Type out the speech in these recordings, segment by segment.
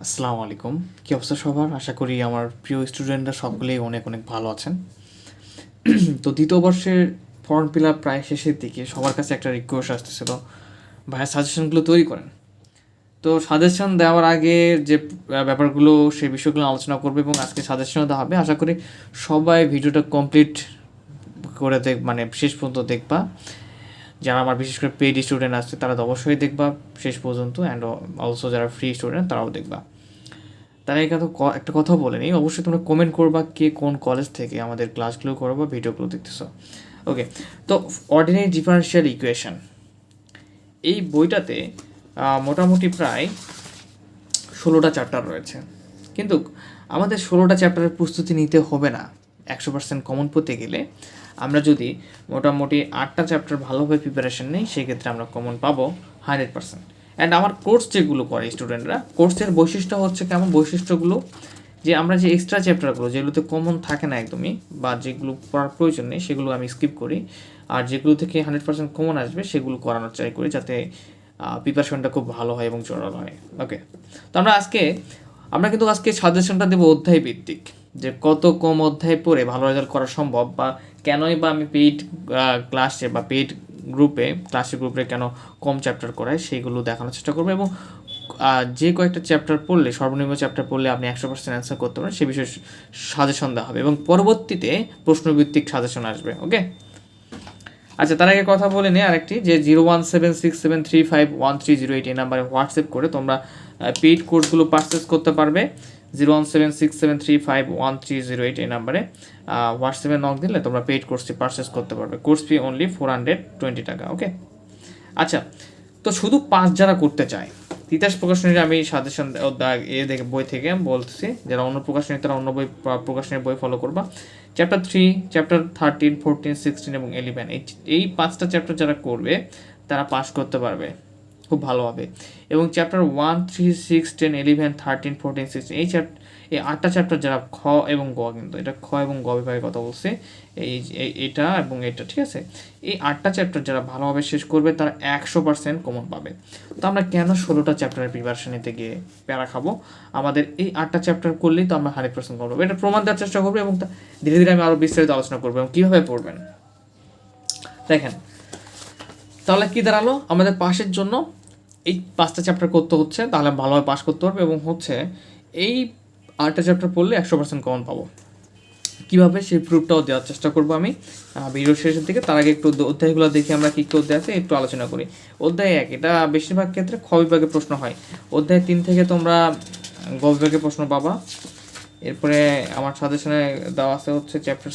আসসালামু আলাইকুম। কী অবস্থা সবার? আশা করি আমার প্রিয় স্টুডেন্টরা সকলেই অনেক অনেক ভালো আছেন। তো দ্বিতীয় বর্ষের ফর্ম ফিল আপ প্রায় শেষের দিকে সবার কাছে একটা রিকোয়েস্ট আসতেছিল, ভাইয়া সাজেশনগুলো তৈরি করেন। তো সাজেশন দেওয়ার আগে যে ব্যাপারগুলো সেই বিষয়গুলো আলোচনা করবে এবং আজকে সাজেশনও দেওয়া হবে। আশা করি সবাই ভিডিওটা কমপ্লিট করে মানে শেষ পর্যন্ত দেখবা। যারা আমার বিশেষ করে পেইড স্টুডেন্ট আছে তারা তো অবশ্যই দেখবা শেষ পর্যন্ত, অ্যান্ড অলসো যারা ফ্রি স্টুডেন্ট তারাও দেখবা। তারা এখানে একটা কথা বলে নিই, অবশ্যই তোমরা কমেন্ট করবা কে কোন কলেজ থেকে আমাদের ক্লাসগুলো করো বা ভিডিওগুলো দেখতেছো। ওকে, তো অর্ডিনারি ডিফারেনশিয়াল ইকুয়েশন এই বইটাতে মোটামুটি প্রায় 16টা চ্যাপ্টার রয়েছে, কিন্তু আমাদের 16টা চ্যাপ্টারের প্রস্তুতি নিতে হবে না 100% কমন পেতে গেলে। আমরা যদি মোটামুটি 8টা চ্যাপ্টার ভালোভাবে প্রিপারেশন নিই সেক্ষেত্রে আমরা কমন পাবো 100%। অ্যান্ড আমার কোর্স যেগুলো করে স্টুডেন্টরা, কোর্সের বৈশিষ্ট্য হচ্ছে কেমন বৈশিষ্ট্যগুলো, যে আমরা যে এক্সট্রা চ্যাপ্টারগুলো যেগুলোতে কমন থাকে না একদমই বা যেগুলো পড়ার প্রয়োজন নেই সেগুলো আমি স্কিপ করি, আর যেগুলো থেকে 100% কমন আসবে সেগুলো করানোর ট্রাই করি যাতে প্রিপারেশনটা খুব ভালো হয় এবং জোরালো হয়। ওকে, তো আমরা কিন্তু আজকে সাজেশনটা দেবো অধ্যায় ভিত্তিক, যে কত কম অধ্যায় পড়ে ভালো রেজাল্ট করা সম্ভব, বা কেনই বা আমি পেইড ক্লাসে বা পেইড গ্রুপে কেন কম চ্যাপ্টার করাই সেইগুলো দেখানোর চেষ্টা করবো। এবং যে কয়েকটা চ্যাপ্টার পড়লে, সর্বনিম্ন চ্যাপ্টার পড়লে আপনি 100% অ্যান্সার করতে পারেন সে বিষয়ে সাজেশন দেওয়া হবে এবং পরবর্তীতে প্রশ্নভিত্তিক সাজেশন আসবে। ওকে, আচ্ছা, তার আগে কথা বলে নিই আরেকটি, যে 0176735130 এই নাম্বারে হোয়াটসঅ্যাপ করে তোমরা পেইড কোর্সগুলো পারচেস করতে পারবে। 0176735130 এই নাম্বারে হোয়াটসঅ্যাপে নক দিলে তোমরা পেইড কোর্সটি পারচেস করতে পারবে। কোর্স ফি অনলি 420 টাকা। ওকে, আচ্ছা, তো শুধু পাস যারা করতে চায়, তিতাস প্রকাশনীর আমি সাজেশন দেখে বই থেকে বলছি, যারা অন্য প্রকাশনী তারা অন্য বই প্রকাশনীর বই ফলো করবা। চ্যাপ্টার 3, চ্যাপ্টার 13, 14, 16 এবং 11 এই 5টা চ্যাপ্টার যারা করবে তারা পাস করতে পারবে খুব ভালোভাবে। এবং চ্যাপ্টার 1, 3, 6, 10, 11, 13, 14, 16 এই 8টা চ্যাপ্টার যারা খ এবং গ, কিন্তু এটা খ এবং গ বিভাগের কথা বলছে, এটা এবং এটা, ঠিক আছে। এই 8টা চ্যাপ্টার যারা ভালোভাবে শেষ করবে তারা 100% কমন পাবে। তো আমরা কেন 16টা চ্যাপ্টারের প্রিপারেশন নিতে গিয়ে প্যারা খাবো? আমাদের এই 8টা চ্যাপ্টার করলেই তো আমরা 100% কমন পাবো। এটা প্রমাণ দেওয়ার চেষ্টা করবো এবং ধীরে ধীরে আমি আরও বিস্তারিত আলোচনা করবো এবং কীভাবে পড়বেন। দেখেন, তাহলে কি দাঁড়ালো, আমাদের পাশের জন্য এই 5টা চ্যাপ্টার করতে হচ্ছে, তাহলে ভালোভাবে পাস করতে পারবে। এবং হচ্ছে এই 8টা চ্যাপ্টার পড়লে 100% কমন পাবো। কীভাবে সেই প্রুফটাও দেওয়ার চেষ্টা করবো আমি ভিডিও শেষের দিকে। তার আগে একটু অধ্যায়গুলো দেখে আমরা কী কী অধ্যায় আছে একটু আলোচনা করি। অধ্যায় 1, এটা বেশিরভাগ ক্ষেত্রে খ বিভাগে প্রশ্ন হয়। অধ্যায় 3 থেকে তোমরা গ বিভাগে প্রশ্ন পাবা। এরপরে আমার সাজেশনে দেওয়া আছে হচ্ছে চ্যাপ্টার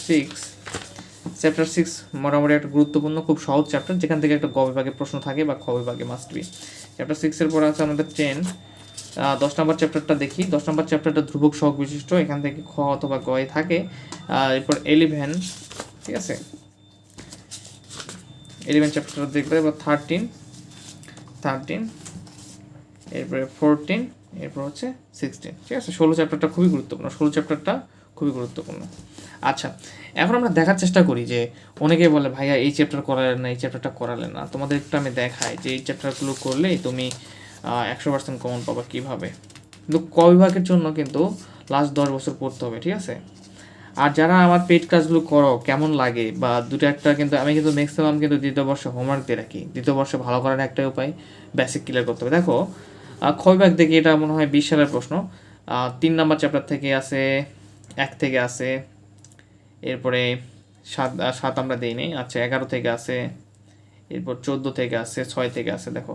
6 মোটামুটি একটা গুরুত্বপূর্ণ খুব সহজ চ্যাপ্টার, যেখান থেকে একটা গ বিভাগে প্রশ্ন থাকে বা খ বিভাগে মাস্ট বি। চ্যাপ্টার 6-এর পরে আছে আমাদের 10, 10 নম্বর চ্যাপ্টারটা দেখি। 10 নম্বর চ্যাপ্টারটা ধ্রুবক সহগ বিশিষ্ট, এখান থেকে খ অথবা গ থাকে। এরপর 11, ঠিক আছে, 11 চ্যাপ্টারটা দেখবে। এবার 13, এরপরে 14, এরপর হচ্ছে 16, ঠিক আছে। 16 চ্যাপ্টারটা খুবই গুরুত্বপূর্ণ, 16 চ্যাপ্টারটা খুবই গুরুত্বপূর্ণ। আচ্ছা, এখন আমরা দেখার চেষ্টা করি যে অনেকে বলে ভাইয়া এই চ্যাপ্টার করালেন না, এই চ্যাপ্টারটা করালেন না। তোমাদের একটু আমি দেখাই যে এই চ্যাপ্টারগুলো করলেই তুমি 100% কমন পাবা কীভাবে। কিন্তু ক বিভাগের জন্য কিন্তু লাস্ট 10 বছর পড়তে হবে, ঠিক আছে। আর যারা আমার পেইড ক্লাসগুলো করো কেমন লাগে বা দুটো একটা, কিন্তু আমি কিন্তু ম্যাক্সিমাম কিন্তু দ্বিতীয় বর্ষে হোমওয়ার্ক দিয়ে রাখি। দ্বিতীয় বর্ষে ভালো করার একটাই উপায়, বেসিক ক্লিয়ার করতে হবে। দেখো, খ বিভাগ দেখি, এটা মনে হয় 20 সালের প্রশ্ন। 3 নম্বর চ্যাপ্টার থেকে আছে, 1 থেকে আছে, এরপরে 7 আমরা দিই নেই, আচ্ছা 11 থেকে আছে, এরপর 14 থেকে আছে, 6 থেকে আছে। দেখো,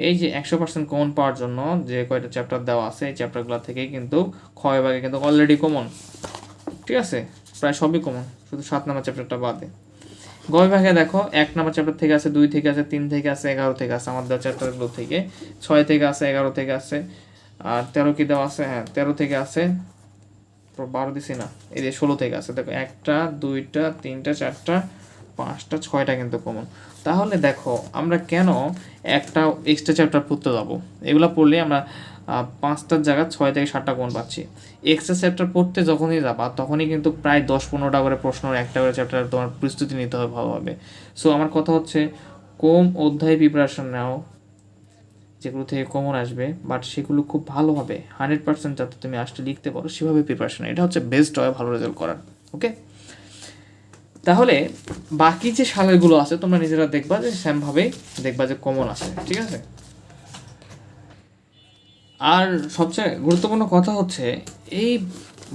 এই যে 100% কমন পাওয়ার জন্য যে কয়টা চ্যাপ্টার দেওয়া আছে এই চ্যাপ্টারগুলো থেকেই কিন্তু খ বিভাগে কিন্তু অলরেডি কমন, ঠিক আছে, প্রায় সবই কমন, শুধু 7 নম্বর চ্যাপ্টারটা বাদে। গ বিভাগে দেখো 1 নম্বর চ্যাপ্টার থেকে আছে, 2 থেকে আছে, 3 থেকে আছে, 11 থেকে আছে, আমার দেওয়া চ্যাপ্টারগুলো থেকে 6 থেকে আছে, 11 থেকে আছে, আর 13 কি দেওয়া আছে, হ্যাঁ 13 থেকে আছে, 12 দিছি না, এই যে 16 থেকে আছে। দেখো 1টা 2টা 3টা 4টা 5টা 6টা কিন্তু কমন। তাহলে দেখো আমরা কেন একটা এক্সট্রা চ্যাপ্টার পড়তে যাবো? এগুলো পড়লে আমরা 5টার জায়গায় 6 থেকে 7টা কমন পাচ্ছি। এক্সট্রা চ্যাপ্টার পড়তে যখনই যাবা তখনই কিন্তু প্রায় 10-15টা করে প্রশ্ন, একটা করে চ্যাপ্টার তোমার প্রস্তুতি নিতে হবে ভালোভাবে। সো আমার কথা হচ্ছে কম অধ্যায় প্রিপারেশন নাও, যেগুলো থেকে কমন আসবে, বাট সেগুলো খুব ভালোভাবে 100% যাতে তুমি আসতে লিখতে পারো সেভাবে প্রিপারেশন, এটা হচ্ছে বেস্ট হয় ভালো রেজাল্ট করার। ওকে, তাহলে বাকি যে সালেরগুলো আছে তোমরা নিজেরা দেখবা যে সেমভাবেই দেখবা যে কমন আছে, ঠিক আছে। আর সবচেয়ে গুরুত্বপূর্ণ কথা হচ্ছে এই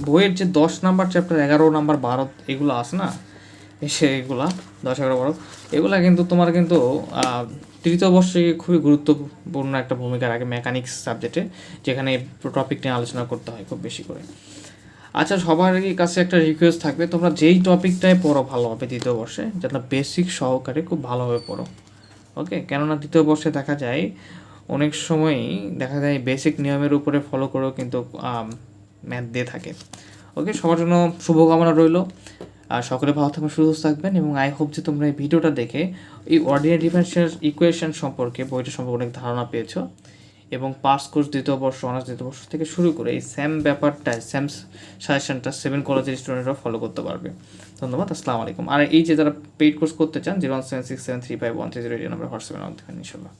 বইয়ের যে 10 নাম্বার চ্যাপ্টার, 11 নাম্বার, 12 এগুলো আছে না, সেগুলা 10, 11, 12 এগুলা কিন্তু তোমার কিন্তু তৃতীয় বর্ষে খুবই গুরুত্বপূর্ণ একটা ভূমিকা রাখে মেকানিক্স সাবজেক্টে, যেখানে টপিক নিয়ে আলোচনা করতে হয় খুব বেশি করে। আচ্ছা, সবারই কাছে একটা রিকোয়েস্ট থাকবে, তোমরা যেই টপিকটায় পড়ো ভালো হবে দ্বিতীয় বর্ষে, যাতে বেসিক সহকারে খুব ভালোভাবে পড়ো। ওকে, কেননা দ্বিতীয় বর্ষে দেখা যায় অনেক সময়ই দেখা যায় বেসিক নিয়মের উপরে ফলো করেও কিন্তু ম্যাথ দিয়ে থাকে। ওকে, সবার জন্য শুভকামনা রইল। আর সকলে ভালো থাকবেন, সুস্থ থাকবেন, এবং আই হোপ যে তোমরা এই ভিডিওটা দেখে এই অর্ডিনারি ডিফারেনশিয়াল ইকুয়েশন সম্পর্কে, বইটা সম্পর্কে অনেক ধারণা পেয়েছো, এবং পাস কোর্স দ্বিতীয় বর্ষ, অনার্স দ্বিতীয় বর্ষ থেকে শুরু করে এই সেম ব্যাপারটা, সেম সাজেশনটা 7 কলেজের স্টুডেন্টরা ফলো করতে পারবে। ধন্যবাদ, আসসালামু আলাইকুম। আর এই যে যারা পেইড কোর্স করতে চান, 01767351308 নাম্বার হোয়াটসঅ্যাপে নক দেবেন ইনশাল্লাহ।